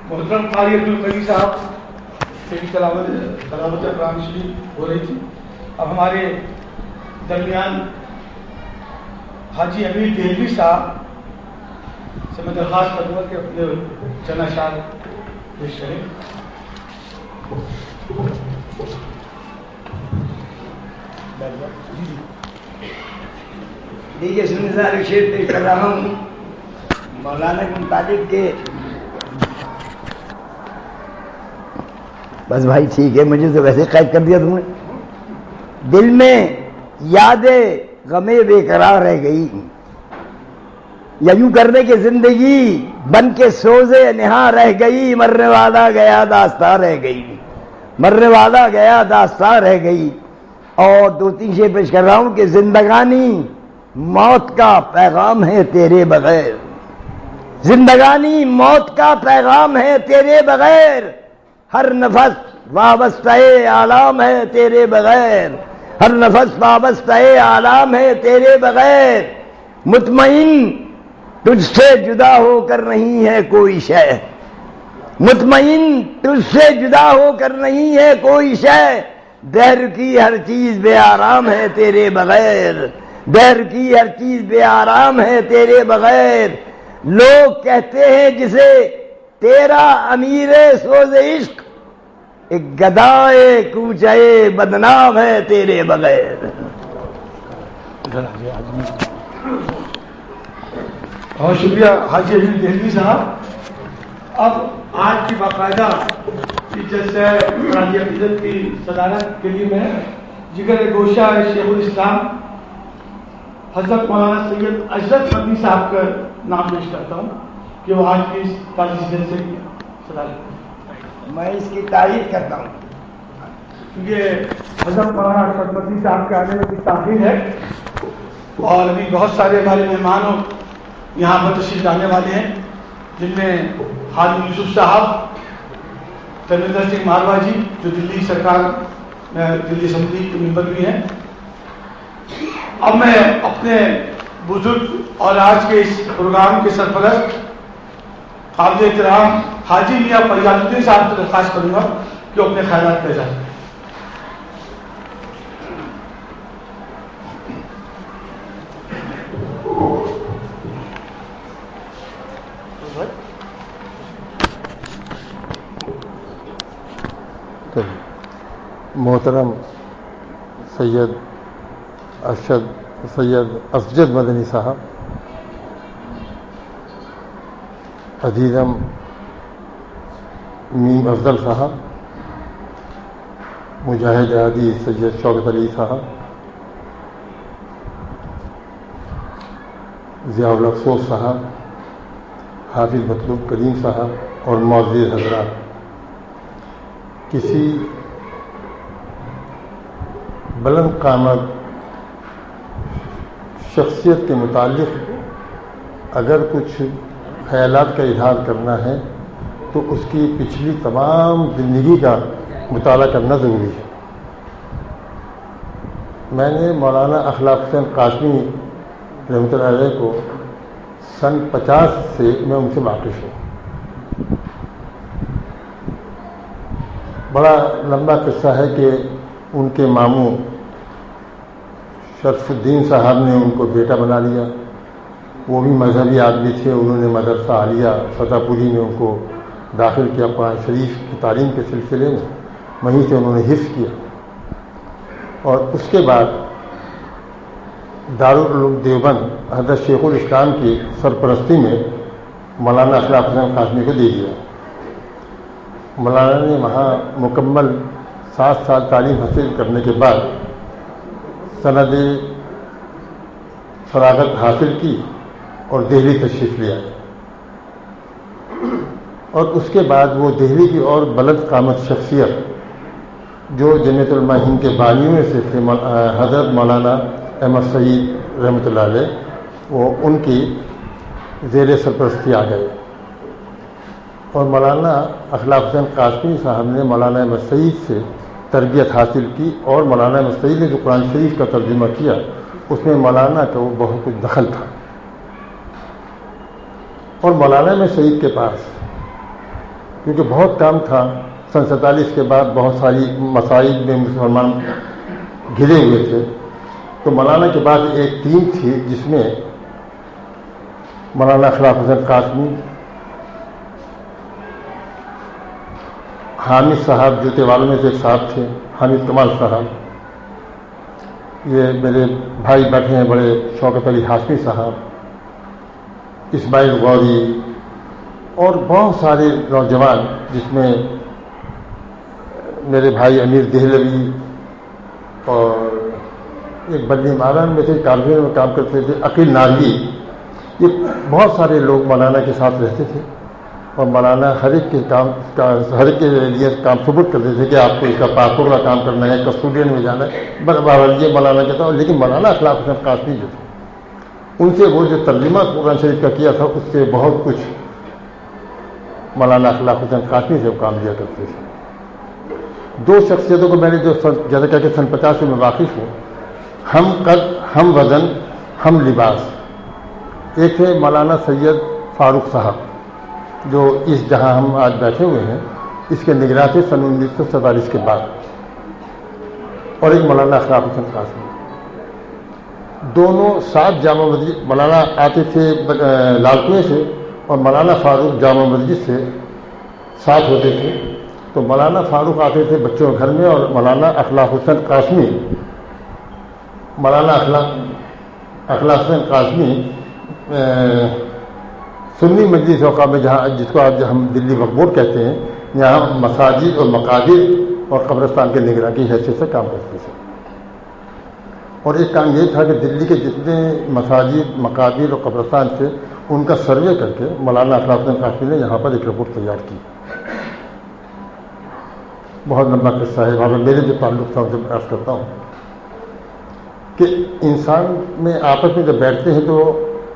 محترم قاری عبدالقوی صاحب کی تلاوت قرآن شریف ہو رہی تھی. اب ہمارے درمیان حاجی امیر دہلوی صاحب سے میں درخواست کروں گا کہ اپنے چند اشعار پیش کریں. دیکھیے سننے سے شعر پیش کر رہا ہوں مولانا کے مطابق کے. بس بھائی ٹھیک ہے, مجھے تو ویسے قید کر دیا تم نے. دل میں یادیں غم بے قرار رہ گئی, یا یوں کرنے کی زندگی بن کے سوزے نہاں رہ گئی. مرنے والا گیا داستان رہ گئی, مرنے والا گیا داستان رہ گئی. اور دو تین شعر پیش کر رہا ہوں کہ زندگانی موت کا پیغام ہے تیرے بغیر, زندگانی موت کا پیغام ہے تیرے بغیر. ہر نفس وابستہ عالم ہے تیرے بغیر, ہر نفس وابستہ عالم ہے تیرے بغیر. مطمئن تجھ سے جدا ہو کر نہیں ہے کوئی شے, مطمئن تجھ سے جدا ہو کر نہیں ہے کوئی شے. دہر کی ہر چیز بے آرام ہے تیرے بغیر, دہر کی ہر چیز بے آرام ہے تیرے بغیر. لوگ کہتے ہیں جسے تیرا امیر سوز عشق, ایک گدائے کوچے بدنام ہے تیرے بغیر. بہت شکریہ حاجی امیر دہلوی صاحب. اب آج کی باقاعدہ جلسہ قرآن عقیدت کی صدارت کے لیے میں جگر گوشہ شیخ الاسلام حضرت مولانا سید اشرف مدنی صاحب کا نام پیش کرتا ہوں کہ وہ آج کی اس تازی جلسے کی صدارت کریں. میں اس کی تعریف کرتا ہوں کیونکہ حضرت مولانا اشرف مدنی صاحب کے آنے میں کچھ تاخیر ہے, اور ابھی بہت سارے ہمارے مہمانوں یہاں پر تشریف لانے والے ہیں, جن میں خادم یوسف صاحب, تنویر سنگھ ماروا جی جو دلی سرکار میں دلی اسمبلی کے ممبر بھی ہیں. اب میں اپنے بزرگ اور آج کے اس پروگرام کے سرپرست قابل احترام حاجی میاں فریاد الدین صاحب سے درخواست کروں گا کہ اپنے خیالات پیش کریں. محترم سید اسجد مدنی صاحب, عزیزم میم افضل صاحب, مجاہد عادی سید شوکت علی صاحب, ضیاء الافسوس صاحب, حافظ مطلوب کریم صاحب اور معزز حضرات, کسی بلند قامت شخصیت کے متعلق اگر کچھ خیالات کا اظہار کرنا ہے تو اس کی پچھلی تمام زندگی کا مطالعہ کرنا ضروری ہے. میں نے مولانا اخلاق حسین قاسمی رحمۃ اللہ علیہ کو سن 50 سے میں ان سے واقف ہوں. بڑا لمبا قصہ ہے کہ ان کے ماموں شرف الدین صاحب نے ان کو بیٹا بنا لیا. وہ بھی مذہبی آدمی تھے, انہوں نے مدرسہ عالیہ فتح پوری میں ان کو داخل کیا قرآن شریف کی تعلیم کے سلسلے میں, وہیں سے انہوں نے حفظ کیا. اور اس کے بعد دارالعلوم دیوبند حضرت شیخ الاسلام کی سرپرستی میں مولانا اخلاق حسین قاسمی کو دے دیا. مولانا نے وہاں مکمل 7 سال تعلیم حاصل کرنے کے بعد سند فراغت حاصل کی اور دہلی تشریف لے آئے. اور اس کے بعد وہ دہلی کی اور بلند قامت شخصیت جو جمعیت علماء ہند کے بانیوں میں سے تھے حضرت مولانا احمد سعید رحمۃ اللہ علیہ, وہ ان کی زیر سرپرستی آ گئے. اور مولانا اخلاق حسین قاسمی صاحب نے مولانا احمد سعید سے تربیت حاصل کی, اور مولانا احمد سعید نے جو قرآن شریف کا ترجمہ کیا اس میں مولانا کا وہ بہت کچھ دخل تھا. اور مولانا میں سعید کے پاس، کیونکہ بہت کام تھا، سن 47 کے بعد بہت ساری مسائل میں مسلمان گھرے ہوئے تھے، تو مولانا کے بعد ایک ٹیم تھی جس میں مولانا اخلاق حسین قاسمی، حامد صاحب، جوتے والوں میں سے ایک صاحب تھے حامد کمال صاحب، یہ میرے بھائی بیٹھے ہیں بڑے شوکت علی ہاشمی صاحب، اسماعیل غوری، اور بہت سارے نوجوان، جس میں میرے بھائی امیر دہلوی اور ایک بلی ماران میں سے کالوے میں کام کرتے تھے عقیل ناروی، یہ بہت سارے لوگ مولانا کے ساتھ رہتے تھے، اور مولانا ہر ایک کے لیے کام ثبوت کرتے تھے کہ آپ کو اس کا پاسپورٹ کا کام کرنا ہے، کسٹوڈین میں جانا ہے، بہرحال یہ مولانا کہتا ہوں۔ لیکن مولانا اخلاق حسین قاسمی جو تھے، ان سے وہ جو ترجمہ قرآن شریف کا کیا تھا، اس سے بہت کچھ مولانا اخلاق حسین قاسمی سے وہ کام لیا کرتے تھے۔ دو شخصیتوں کو میں نے جو جیسا کہ سن 50 سے میں واقف ہوں، ہم قد، ہم وزن، ہم لباس۔ ایک تھے مولانا سید فاروق صاحب جو اس جہاں ہم آج بیٹھے ہوئے ہیں اس کے نگراں تھے سن 1947 کے بعد، اور ایک مولانا اخلاق حسین قاسمی، دونوں ساتھ جامع مسجد، مولانا آتے تھے لال کنویں سے اور مولانا فاروق جامع مسجد سے ساتھ ہوتے تھے، تو مولانا فاروق آتے تھے بچوں کے گھر میں، اور مولانا اخلاق حسین قاسمی، مولانا اخلاق حسین قاسمی سنی مجلس اوقاء میں، جہاں جس کو آج ہم دلی وقف بورڈ کہتے ہیں، یہاں مساجد اور مقابر اور قبرستان کے نگراں کی حیثیت سے کام کرتے تھے۔ اور ایک کام یہ تھا کہ دلی کے جتنے مساجد، مقابر اور قبرستان تھے ان کا سروے کر کے مولانا اخلاق حسین قاسمی نے یہاں پر ایک رپورٹ تیار کی۔ بہت لمبا قصہ ہے، وہاں پر میرے جو تعلق تھا اسے عرض کرتا ہوں کہ انسان میں آپس میں جب بیٹھتے ہیں تو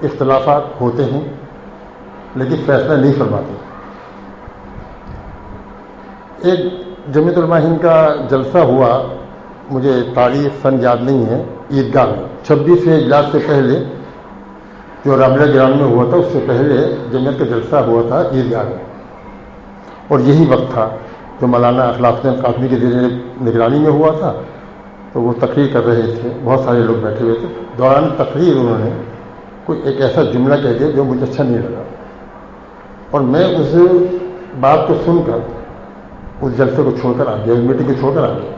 اختلافات ہوتے ہیں لیکن فیصلہ نہیں فرماتے۔ ایک جمعیت علماء ہند کا جلسہ ہوا، مجھے تاریخ سن یاد نہیں ہے، عیدگاہ میں 26ویں اجلاس سے پہلے جو راملہ گراؤنڈ میں ہوا تھا، اس سے پہلے جمعیت کا جلسہ ہوا تھا عیدگاہ میں، اور یہی وقت تھا جو مولانا اخلاق حسین قاسمی کے زیر نگرانی میں ہوا تھا، تو وہ تقریر کر رہے تھے، بہت سارے لوگ بیٹھے ہوئے تھے۔ دوران تقریر انہوں نے کوئی ایک ایسا جملہ کہہ دیا جو مجھے اچھا نہیں لگا، اور میں اس بات کو سن کر اس جلسے کو چھوڑ کر آ گیا، اس میٹنگ کو چھوڑ کر آ گیا۔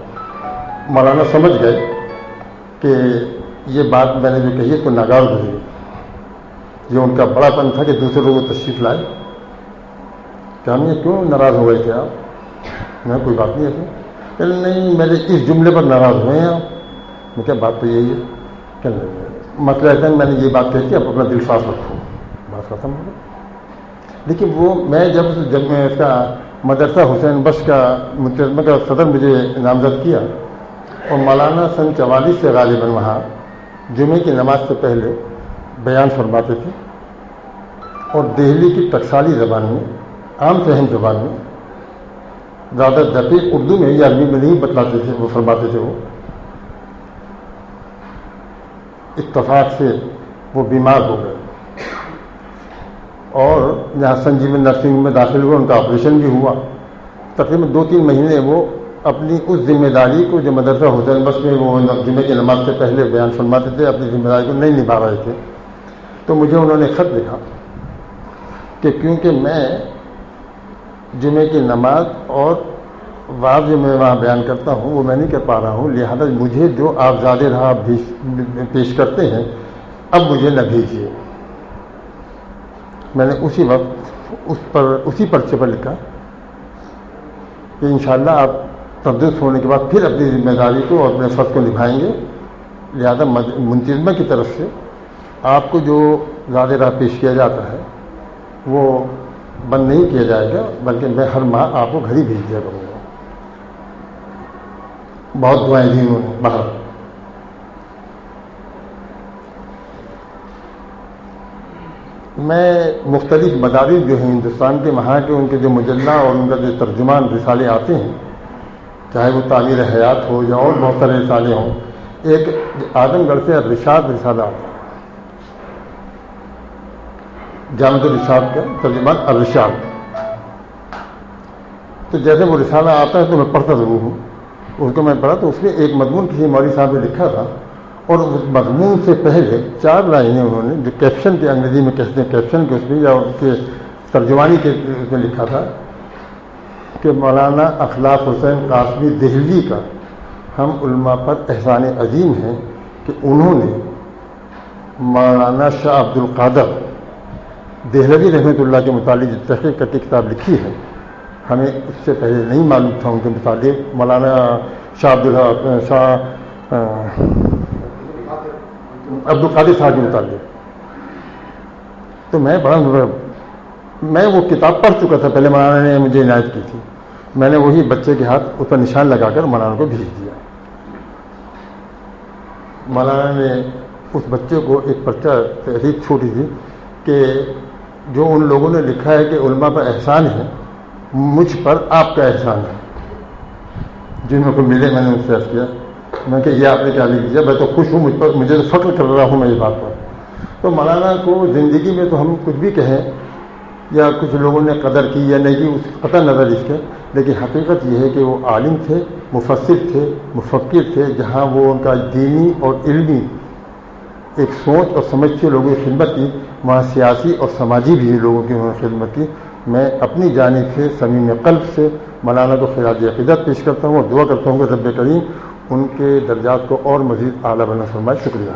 مولانا سمجھ گئے کہ یہ بات میں نے جو کہی اس کو ناگار گزری، یہ ان کا بڑا پن تھا کہ دوسرے لوگوں کو تشریف لائے کہ ہم یہ کیوں ناراض ہو گئے تھے آپ؟ میں کوئی بات نہیں ایسی کہ نہیں میرے اس جملے پر ناراض ہوئے ہیں آپ؟ میں کیا بات تو یہی ہے کہ مسئلہ ایسا ہے، میں نے یہ بات کہی تھی، آپ اپنا دل صاف رکھو، بات ختم ہو گئی۔ لیکن وہ میں جب اس کا مدرسہ حسین بخش کا مترجمہ کا صدر مجھے نامزد کیا، اور مولانا سن 44 سے غالباً وہاں جمعے کی نماز سے پہلے بیان فرماتے تھے، اور دہلی کی ٹکسالی زبان میں، عام فہم زبان میں، زیادہ دقیق اردو میں یا عربی میں نہیں بتلاتے تھے، وہ فرماتے تھے۔ وہ اتفاق سے وہ بیمار ہو گئے اور یہاں سنجیون نرسنگ میں داخل ہوئے، ان کا آپریشن بھی ہوا۔ تقریباً 2-3 مہینے وہ اپنی اس ذمہ داری کو جو مدرسہ حسین بخش میں وہ جمعے کی نماز سے پہلے بیان فرماتے تھے، اپنی ذمہ داری کو نہیں نبھا رہے تھے۔ تو مجھے انہوں نے خط لکھا کہ کیونکہ میں جمعے کی نماز اور واضح جو میں وہاں بیان کرتا ہوں وہ میں نہیں کر پا رہا ہوں، لہذا مجھے جو آپ زیادہ راہ پیش کرتے ہیں اب مجھے نہ بھیجیے۔ میں نے اسی وقت اسی پرچے پر لکھا کہ انشاءاللہ آپ تبدیل ہونے کے بعد پھر اپنی ذمہ داری کو اور اپنے فرض کو نبھائیں گے، لہذا منتظمہ کی طرف سے آپ کو جو زیادہ راہ پیش کیا جاتا ہے وہ بند نہیں کیا جائے گا، بلکہ میں ہر ماہ آپ کو گھر ہی بھیج دیا کروں گا۔ بہت دعائیں دی انہوں نے باہر۔ میں مختلف مدارس جو ہیں ہندوستان کے، وہاں کے ان کے جو مجلہ اور ان کا جو ترجمان رسالے آتے ہیں، چاہے وہ تعمیر حیات ہو یا اور بہت سارے رسالے ہوں، ایک اعظم گڑھ سے رشاد رسالہ آتا ہے، جامع الرشاد کا ترجمان الرشاد. تو جیسے وہ رسالہ آتا ہے تو میں پڑھتا ضرور ہوں. اس کو میں پڑھا تو اس میں ایک مضمون کسی مولوی صاحب نے لکھا تھا, اور اس مضمون سے پہلے 4 لائنیں انہوں نے جو کیپشن کے انگریزی میں کہتے ہیں کیپشن کے اس میں یا اس کے ترجمانی کے اس میں لکھا تھا کہ مولانا اخلاق حسین قاسمی دہلوی کا ہم علماء پر احسان عظیم ہے کہ انہوں نے مولانا شاہ عبد القادر دہلوی رحمۃ اللہ کے متعلق جو تحقیق کر کے کتاب لکھی ہے, ہمیں اس سے پہلے نہیں معلوم تھا ان کے متعلق مولانا شاہ عبد القادر صاحب کے متعلق. تو میں وہ کتاب پڑھ چکا تھا پہلے, مولانا نے مجھے عنایت کی تھی. میں نے وہی بچے کے ہاتھ اس پر نشان لگا کر مولانا کو بھیج دیا. مولانا نے اس بچے کو ایک پرچہ تحریک چھوٹی تھی کہ جو ان لوگوں نے لکھا ہے کہ علماء پر احسان ہے, مجھ پر آپ کا احسان ہے. جن کو ملے میں نے ان سے عرض کیا, میں کہ یہ آپ نے کیا لکھ دیا, میں تو خوش ہوں, مجھے تو فخر کر رہا ہوں میں یہ بات پر. تو مولانا کو زندگی میں تو ہم کچھ بھی کہیں یا کچھ لوگوں نے قدر کی یا نہیں کی, اس قطع نظر اس کے, لیکن حقیقت یہ ہے کہ وہ عالم تھے, مفسر تھے, مفکر تھے. جہاں وہ ان کا دینی اور علمی ایک سوچ اور سمجھ سے لوگوں کی خدمت کی, وہاں سیاسی اور سماجی بھی لوگوں کی انہوں نے خدمت کی. میں اپنی جانب سے صمیم قلب سے مولانا کو خراج عقیدت پیش کرتا ہوں اور دعا کرتا ہوں کہ رب کریم ان کے درجات کو اور مزید اعلیٰ بنا فرمائے. شکریہ.